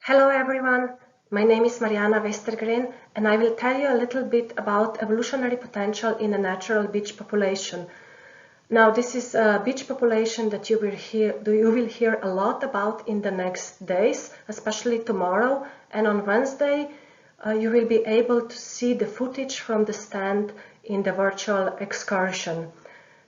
Hello everyone, my name is Marjana Westergren and I will tell you a little bit about evolutionary potential in a natural beech population. Now this is a beech population that you will hear a lot about in the next days, especially tomorrow, and on Wednesday you will be able to see the footage from the stand in the virtual excursion.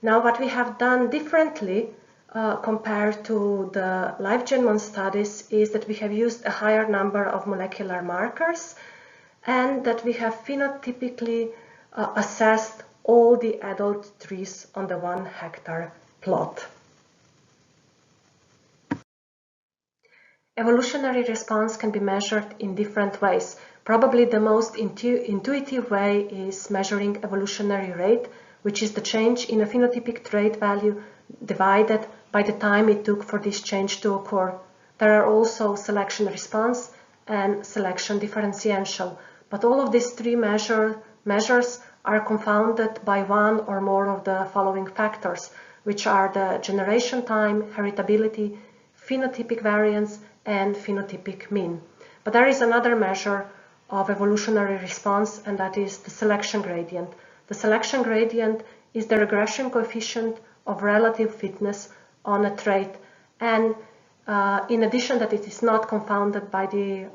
Now what we have done differently compared to the LIFEGENMON studies is that we have used a higher number of molecular markers and that we have phenotypically assessed all the adult trees on the 1 hectare plot. Evolutionary response can be measured in different ways. Probably the most intuitive way is measuring evolutionary rate, which is the change in a phenotypic trait value divided by the time it took for this change to occur. There are also selection response and selection differential, but all of these three measures are confounded by one or more of the following factors, which are the generation time, heritability, phenotypic variance, and phenotypic mean. But there is another measure of evolutionary response, and that is the selection gradient. The selection gradient is the regression coefficient of relative fitness on a trait, and in addition that it is not confounded by the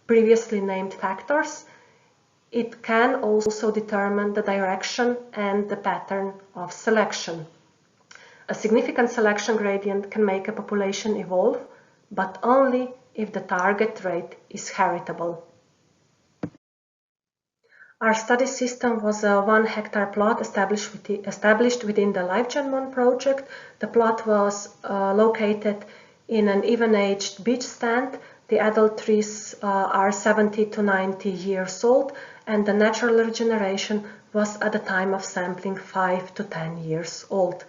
previously named factors, it can also determine the direction and the pattern of selection. A significant selection gradient can make a population evolve, but only if the target trait is heritable. Our study system was a 1 hectare plot established within the LIFEGENMON project. The plot was located in an even-aged beech stand. The adult trees are 70 to 90 years old, and the natural regeneration was at the time of sampling 5 to 10 years old.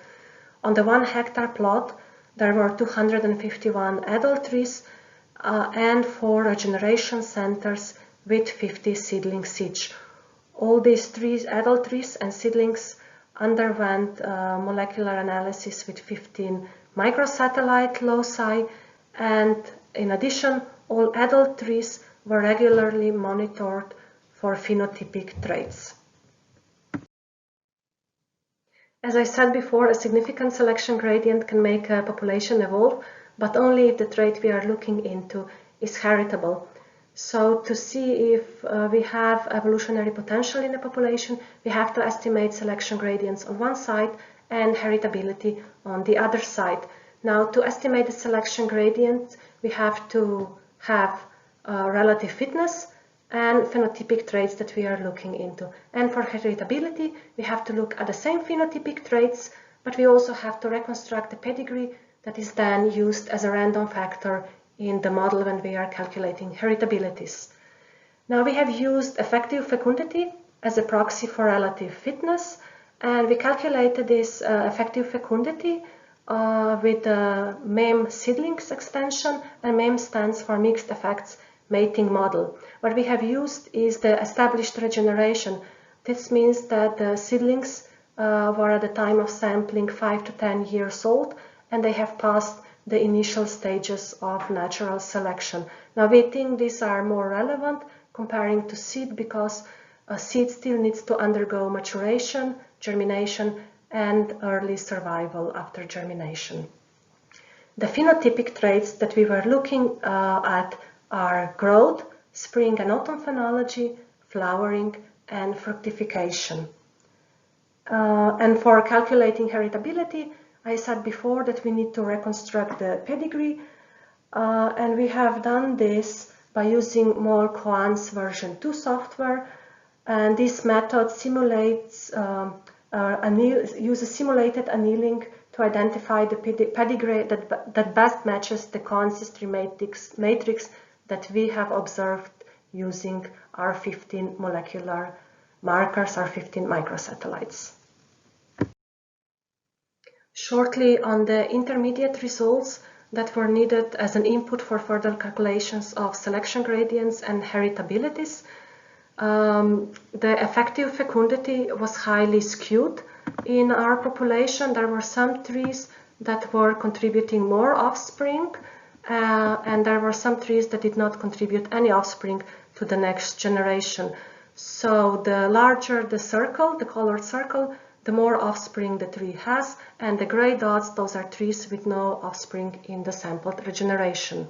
On the 1 hectare plot, there were 251 adult trees and 4 regeneration centers with 50 seedlings each. All these adult trees and seedlings underwent molecular analysis with 15 microsatellite loci, and in addition, all adult trees were regularly monitored for phenotypic traits. As I said before, a significant selection gradient can make a population evolve, but only if the trait we are looking into is heritable. So to see if we have evolutionary potential in the population, we have to estimate selection gradients on one side and heritability on the other side. Now, to estimate the selection gradient, we have to have relative fitness and phenotypic traits that we are looking into. And for heritability, we have to look at the same phenotypic traits, but we also have to reconstruct the pedigree that is then used as a random factor in the model when we are calculating heritabilities. Now we have used effective fecundity as a proxy for relative fitness, and we calculated this effective fecundity with the MEM seedlings extension, and MEM stands for mixed effects mating model. What we have used is the established regeneration. This means that the seedlings were at the time of sampling 5 to 10 years old, and they have passed the initial stages of natural selection. Now we think these are more relevant comparing to seed, because a seed still needs to undergo maturation, germination, and early survival after germination. The phenotypic traits that we were looking at are growth, spring and autumn phenology, flowering, and fructification. And for calculating heritability, I said before that we need to reconstruct the pedigree, and we have done this by using MolKuan's version 2 software, and this method simulates uses simulated annealing to identify the pedigree that best matches the coancestry matrix that we have observed using our 15 molecular markers, our 15 microsatellites. Shortly on the intermediate results that were needed as an input for further calculations of selection gradients and heritabilities, the effective fecundity was highly skewed in our population. There were some trees that were contributing more offspring, and there were some trees that did not contribute any offspring to the next generation. So the larger the circle, the colored circle, the more offspring the tree has, and the gray dots, those are trees with no offspring in the sampled regeneration.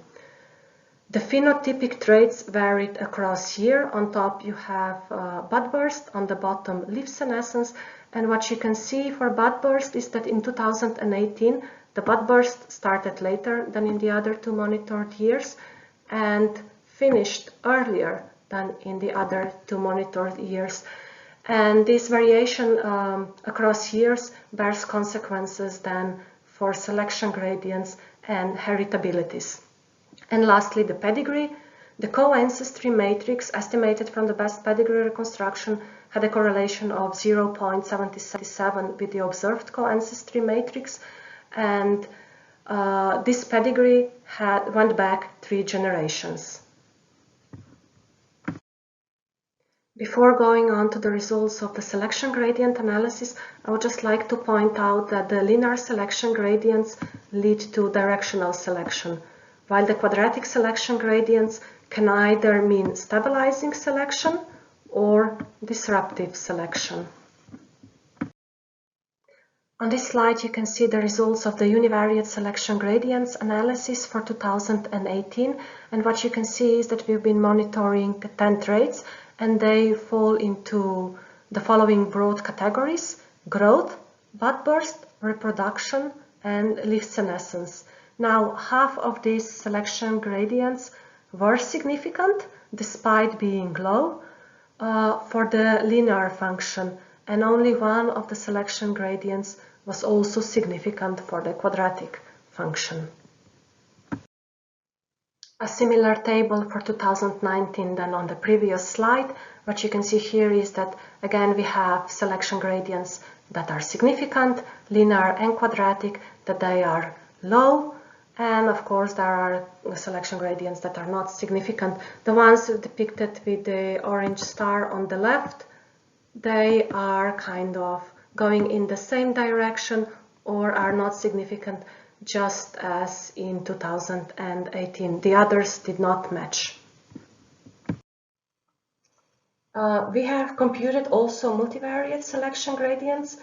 The phenotypic traits varied across year. On top you have bud burst, on the bottom leaf senescence, and what you can see for bud burst is that in 2018 the bud burst started later than in the other two monitored years and finished earlier than in the other two monitored years. And this variation across years bears consequences then for selection gradients and heritabilities. And lastly, the pedigree. The co-ancestry matrix estimated from the best pedigree reconstruction had a correlation of 0.77 with the observed co-ancestry matrix, and this pedigree went back 3 generations. Before going on to the results of the selection gradient analysis, I would just like to point out that the linear selection gradients lead to directional selection, while the quadratic selection gradients can either mean stabilizing selection or disruptive selection. On this slide you can see the results of the Univariate selection gradients analysis for 2018, and what you can see is that we've been monitoring 10 traits, and they fall into the following broad categories: growth, bud burst, reproduction, and leaf senescence. Now, half of these selection gradients were significant despite being low for the linear function, and only one of the selection gradients was also significant for the quadratic function. A similar table for 2019 than on the previous slide. What you can see here is that again we have selection gradients that are significant, linear and quadratic, that they are low, and of course there are selection gradients that are not significant. The ones depicted with the orange star on the left, they are kind of going in the same direction or are not significant, just as in 2018. The others did not match. We have computed also multivariate selection gradients,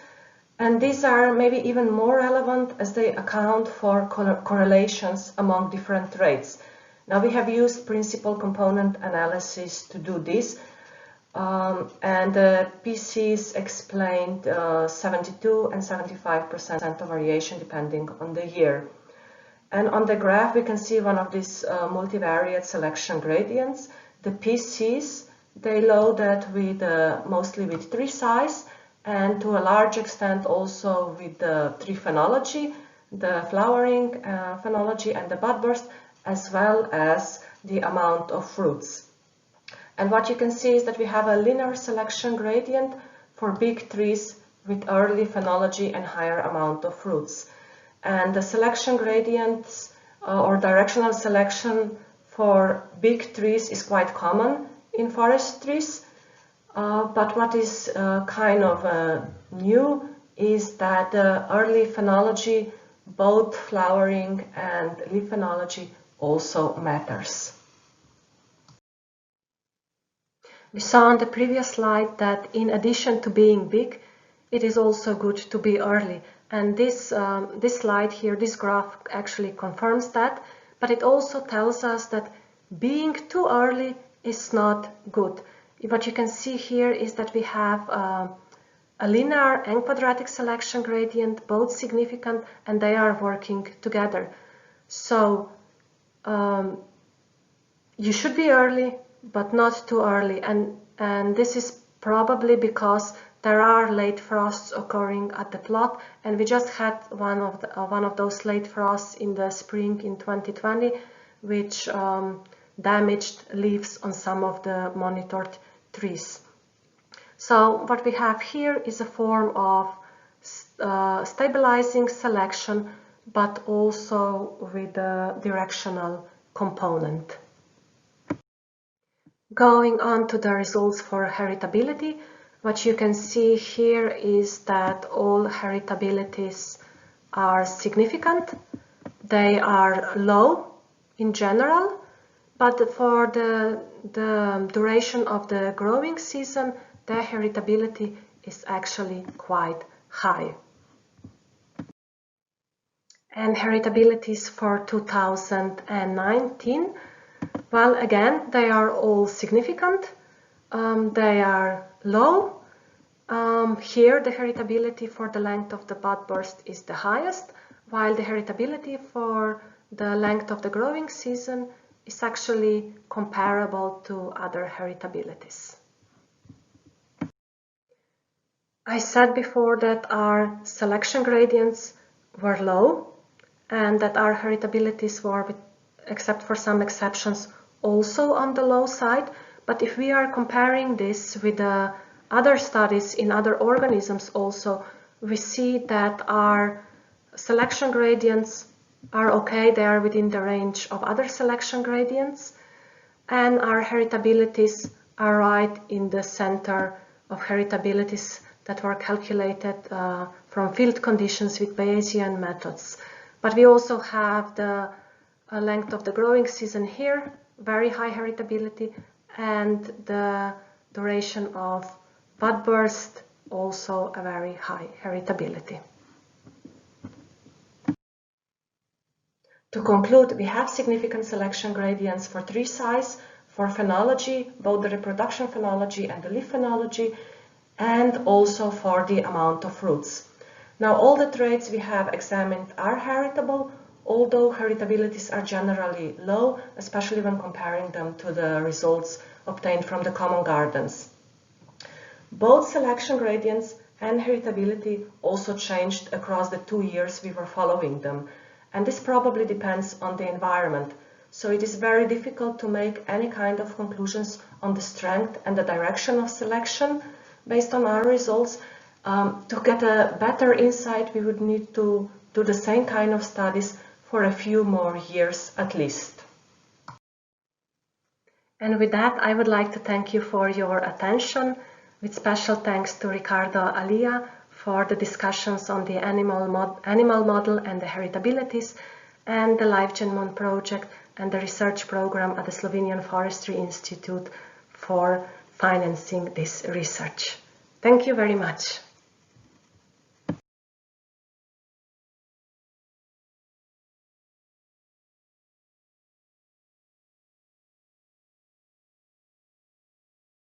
and these are maybe even more relevant as they account for correlations among different traits. Now we have used principal component analysis to do this, and the PCs explained 72 and 75% of variation depending on the year. And on the graph we can see one of these multivariate selection gradients. The PCs, they loaded with mostly with tree size, and to a large extent also with the tree phenology, the flowering phenology and the bud burst, as well as the amount of fruits. And what you can see is that we have a linear selection gradient for big trees with early phenology and higher amount of fruits. And the selection gradients or directional selection for big trees is quite common in forest trees. But what is kind of new is that the early phenology, both flowering and leaf phenology, also matters. We saw on the previous slide that in addition to being big, it is also good to be early. And this slide here, this graph actually confirms that, but it also tells us that being too early is not good. What you can see here is that we have a linear and quadratic selection gradient, both significant, and they are working together. So you should be early, but not too early, and this is probably because there are late frosts occurring at the plot, and we just had one of those late frosts in the spring in 2020, which damaged leaves on some of the monitored trees. So what we have here is a form of stabilizing selection, but also with a directional component. Going on to the results for heritability, what you can see here is that all heritabilities are significant. They are low in general, but for the duration of the growing season, their heritability is actually quite high. And heritabilities for 2019, well, again, they are all significant. They are low. Here, the heritability for the length of the bud burst is the highest, while the heritability for the length of the growing season is actually comparable to other heritabilities. I said before that our selection gradients were low and that our heritabilities were, except for some exceptions, also on the low side. But if we are comparing this with other studies in other organisms also, we see that our selection gradients are okay, they are within the range of other selection gradients, and our heritabilities are right in the center of heritabilities that were calculated from field conditions with Bayesian methods. But we also have the length of the growing season here, very high heritability, and the duration of bud burst, also a very high heritability. To conclude, we have significant selection gradients for tree size, for phenology, both the reproduction phenology and the leaf phenology, and also for the amount of roots. Now, all the traits we have examined are heritable, although heritabilities are generally low, especially when comparing them to the results obtained from the common gardens. Both selection gradients and heritability also changed across the 2 years we were following them, and this probably depends on the environment. So it is very difficult to make any kind of conclusions on the strength and the direction of selection based on our results. To get a better insight, we would need to do the same kind of studies for a few more years at least. And with that, I would like to thank you for your attention, with special thanks to Ricardo Alia for the discussions on the animal model and the heritabilities, and the LIFEGENMON project and the research program at the Slovenian Forestry Institute for financing this research. Thank you very much.